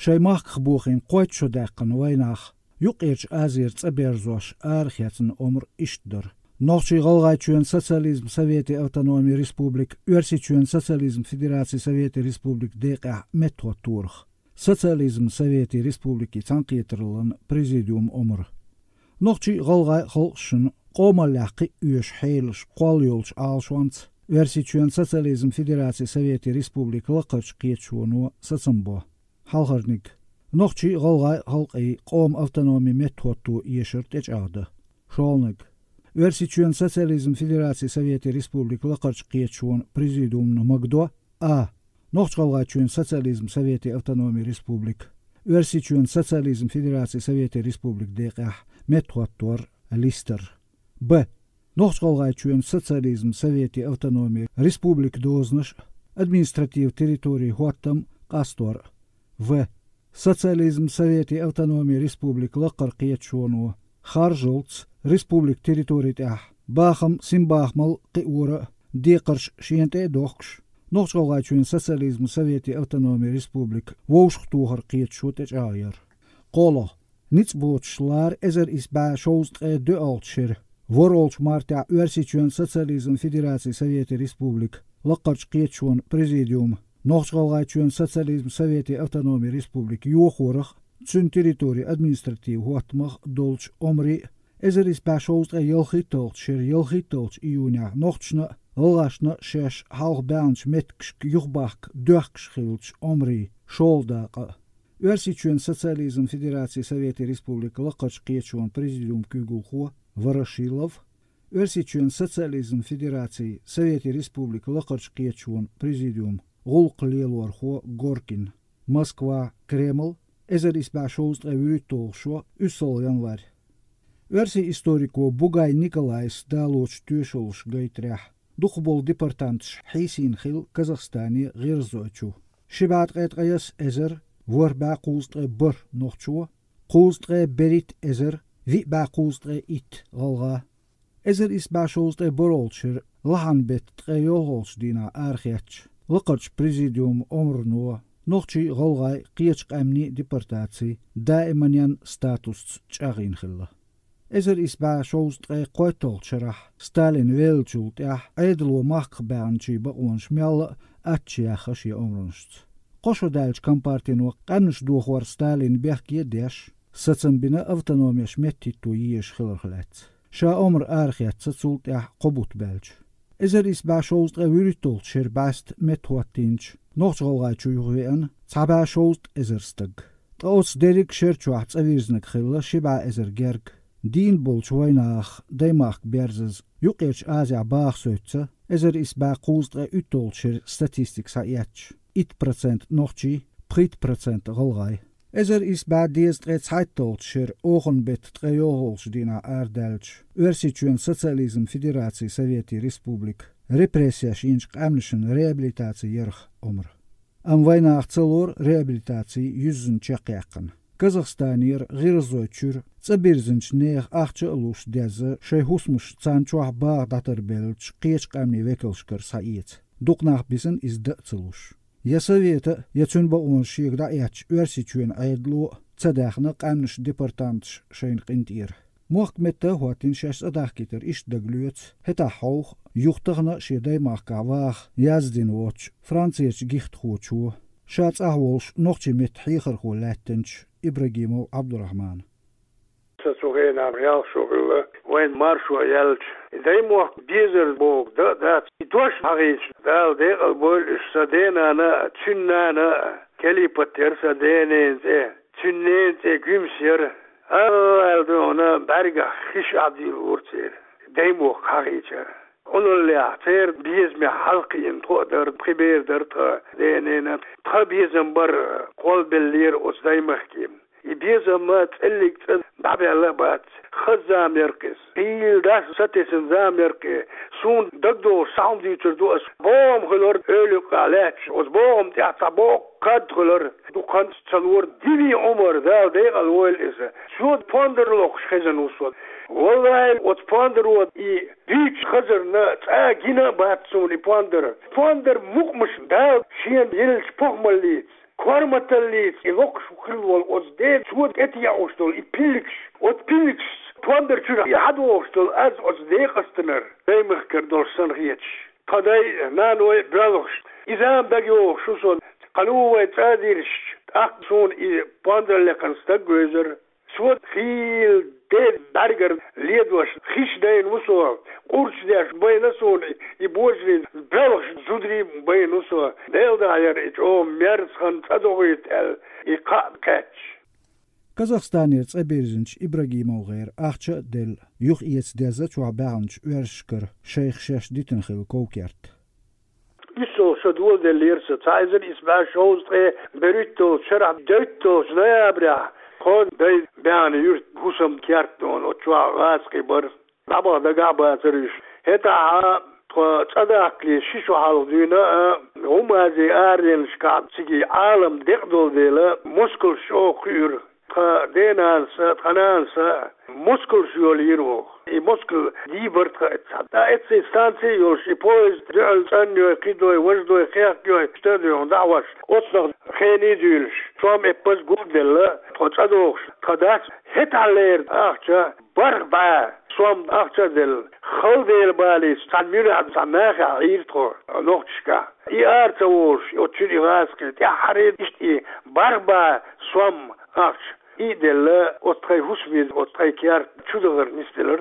شي ماخ بوخين قويت شو داقن ويناخ يقيرش آزير تبيرزوش آرخياتن عمر إشتدر نوخشي غلغايتشوين سوسياليزم سوفيتي أوتونومي ريسبوبليك ورسيتشوين سوسياليزم فيدراسي سوفيتي ريسبوبليك ديقع متو تورخ سوسياليزم سوفيتي ريسبوبليكي تنقيترلن بريزيديوم عمر نوخشي غلغاي خلقشن قوم اللاقي يوش حيلش قول يولش آلشوانت ورسيتشوين سوسياليزم فيدراسي سوفيتي ريسبوبليك لقرش قيتشونو سسنبو حالخرنيك نوخشي غلغاي خلقي قوم أوتونومي متوتو يشرت إجعاده شولنك ورسيتشوين سوسياليزم فيدراسي سوفيتي ريسبوبليك لقرش قيتشون بريزيديوم نمقدو نوخش غلغايتشوين سوسياليزم سوفيتي أوتونومي ريسبوبليك ورسيتشوين سوسياليزم فيدراسي سوفيتي ريسبوبليك ديقح متوتور ليستر نوخش غلغايتشوين سوسياليزم سوفيتي أوتونومي ريسبوبليك دوزنش أدمينستратив تريتوري هوتم قاستور سوسياليزم سوفيتي أوتونومي ريسبوبليك لقر قيتشونو خارجولتس ريسبوبليك تريتوري تاح باخم سيمباخمل قيورة ديقرش شينتي دوخش نوخش غلغايتشوين سوسياليزم سوفيتي أوتونومي ريسبوبليك ووشخ توخر قيتشو تجاير قولو نيتس بوتشلار ازر إسبا شوزت دو ألتشير ورولش مارتا ورسيتشوين سوسياليزم فيدراسي سوفيتي ريسبوبليك لقرش قيتشون بريزيديوم نوخش غلغايتشوين سوسياليزم سوفيتي أوتونومي ريسبوبليك يوخورخ تسون تريتوري أدمينستратив هوتمخ دولش عمري ازر إسبا شوزت يلخي تولتشير يلخي تولش إيونيا نوخشنا غلغاشنا شاش حالغ بانش متكش يخباك دوخش خيلش عمري شولداقا ورسيتشوين سوسياليزم فيدراسي سوفيتي ريسبوبليك لقرش قيتشون بريزيديوم كيغولخو Ворошилов, ورسيتشوين سوسياليزم فيدراسي سوفيتي ريسبوبليك لقرش قيتشون بريزيديوم غلق ليلورخو غوركين موسكوا كريمل ازر إسبا شوزت وريتولشو أسل январь ورسي إستوريكو بوغاي نيكولايس دالوش تيشولش غيتريح دخبول ديبارتانتش حيسين خيل كازاخستاني غير زوچو شبات قيت قيس ازر وربا قوزت بر نوخچو قوزت بريت ازر في باقوزت إت غلغا ازر إسبا شوزت برولشر لحن بيت تغيوهولش دينا آرخيتش لقرش بريزيديوم عمرنو نوخشي غلغاي قيتش قامني ديبارتاتسي دائما ين ستاتوس تشاغين خلا ازر إسبا شوزت قويتول شرح ستالين ويلجولت عيدلو ماق بانشي بقونش ميال أتشي خشي عمرنشت قوشو دالش كمبارتينو قامنش دوخور ستالين بيحكي ديش ستن بنا أوتونوميش متيتو ييش خلرخلات شا عمر آرخيات ستسولت قبوت بالج ازر إسبا شوزت ويريتول شرباست متواتينش نوخش غلغايتشو يغوين تعبا شوزت ازرستق تقوص ديريك شيرتشو تسويرزنك خلا شبا ازر جرق دين بولش ويناخ ديماخ بيرزز يقيرش آزع باخ سوتسا ازر إسبا قوزت يتول شر ستاتيستيك ساياتش 1% نوخشي 3% غلغاي ازر إسبا ديست تسايتول شر اوغن بيت تغيوهولش دينا آردالش ورسيتشوين سوسياليزم فيدراسي سوفيتي ريسبوبليك ريبريسياش إنش قامنشن ريابيليتاتي يرخ عمر أم ويناخ تلور ريابيليتاتي يزن تشاقيقن كازاخستانير غير زوتشور تبيرزنش نيخ أخش ألوش ديزا شيهوسمش تسانچوح باغ داتر بيلتش قيش قامني ويكلشكر سايت دوقناخ بيسن إزدق تلوش يا سوفيتا يتون بقون شيك داياتش ورسيتشوين عيدلو تداخنا قامنش ديبارتانتش شين قنتير موقت متى هواتين شاش أداخ كتر إش دقلوت هتا حوخ يختغنا شي دايماخ كعواخ يازدين ووتش فرانسيش جيخت خوتشو شاتس أهولش نوخشي متحيخر خو لاتنش إبراهيمو عبد الرحمن تسوغين عميال شغل وين مارشو يالش دايمو بيزر بوغ دات يدوش حقيش دال ديق البول سدينا تشنانا كلي بطير سدينين تشنين كمسير أنا برجع خش عبدي الورتير دايمو حقيقة أنا اللي أعتبر بيزم حلقي إن تقدر بخبير درت ديننا تخبيزم بر قلب اللير أصدايم حكيم يبيزم ما تقلق بعبي الله بات خزام يركز هي داس ستسن زام يركز سون دقدو ساوند دي تردو بوم خلور أولك عليك وزبوم تعتبوك قد خلور دو كنت تلور ديبي عمر ذا ديق الويل إسا شود باندر لوخ خزن وصود والله وتباندر ود بيش خزرنا جينا باتسوني باندر مقمش دا شين يلش بوغماليت Kormatallis, ilok shukilwol, ozdeen, suot etia ostol, ipilix, otpilix, twandertjura, jahadu ostol, az ozdeegastener, beemigker dol sanrietsch. Kaday, nanoi, bradox, izaan bagyo, shuson, kaluwe, tadirish, achson, panderlekan stagwezer, suot, heel, deed, barger, leedwas, gisdein, muso, urtsdesh, baynason, ibojlin, bradox, zudri, baynuso, deeldayer, o merskhan, tadogitel, ikatch. Казахстанец Эберзинч Ибрагимов гэр ахча дел юх иец деза чуабанч уершкер шейх шеш дитенхил коукерт. Isso шадул де лирса цайзер исба шоустре беритто шара дейтто знаябра хон дей бян юрт хусам кертон очва гаски бар аба дага цериш это цадакли шишо халдина умази арен шкат сиги алам декдол дела мускул шохур Denansa, Tanansa, muskel joliro, I muskel diebert da ets instantie jol sipois deel sanjo kidoi wasdoi kherkjo studio dawas otsnog geen idylls from epos goedel trotsadox kadat het aller achtja barba som achtja del goudel balis san mura samaga irtro nochtska I artawos otchini vaske ja harid ist barba som achtja İdel otrey husvid otrey kar çudur nisteler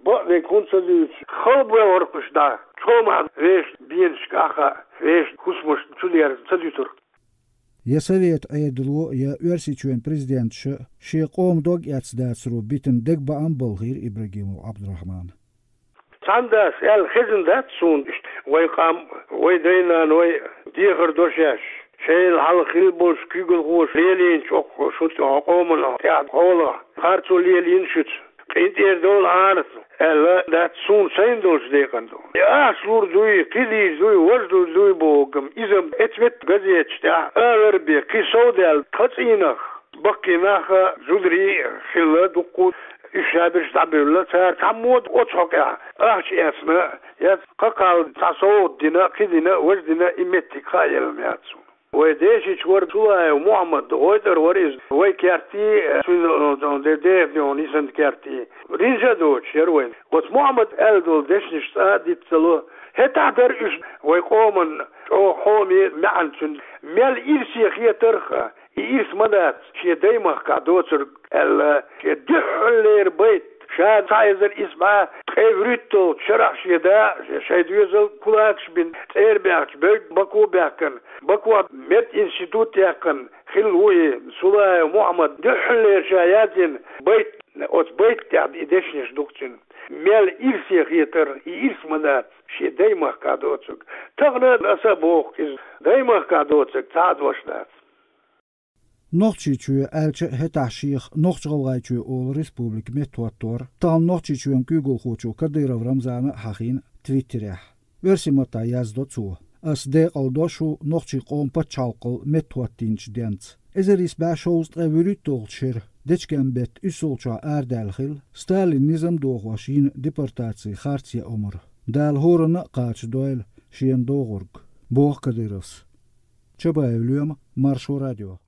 ba ve konsolüç xalba orquşda çoma veş bienskaha veş husmuş çudier çadütür Yesavет ayedlu ya ürsичuen prezidentşi şeqom dog yatsdatsru bitin degba ambalgir İbragimov Abdurrahman Sandas el khizindat sun wayqam waydayna noy diğer doşaş Şeyl halkil boş kügül hoş lelin çok şut oqomla ya qola harçu lelin şut qinter dol arz el dat sun sein dols dekando ya sur duy kidi duy wajdu duy bogum izem etmet gazet ya ağır bir qisodel qatinaq baqinaq zudri khilla duqut İşabiş tabirle tamud oçok ya esme ya qaqal tasawud dina qidina wajdina imetti qayelm yatsu ويديش شور طلع محمد غويتر وريز ويكارتي سون ده ديون يسند كارتي رينجا دوتش يروين قط محمد الدول دشنش ديت سلو هتعبر إيش ويقومن أو حومي معنشن مال إيرسي خيترخا إيرس مدات شي دايما كادوتر ال شي دحلير بيت شاد سايزر اسمها خيفريتو شرح شيدا شايدوزل كولاكش بن تيرباكش باكو باكن باكو مت انستيتوت ياكن خلوي سولا محمد دحلير شاياتين بيت اوت بيت تاع ديشنش دوكتين مال إيرسي خيتر إيرس مدات شي دايما كادوتك تغنى أسابوك دايما كادوتك تعد وشنات Nochtjichu elche hetashich nochtjolgaichu ol republik metwator tam nochtjichu Google khochu Kadyrov Ramzana hakhin Twitterah versimata yazdotsu as de aldoshu nochtji qom pachalqol metwatinch dents ezeris bashost evirutolcher dechkembet usolcha erdalkhil Stalinizm doghwashin deportatsiya khartsiya umr dal horna qach doil shien dogurg bog Kadyrovs Чабаевлюм Маршу радио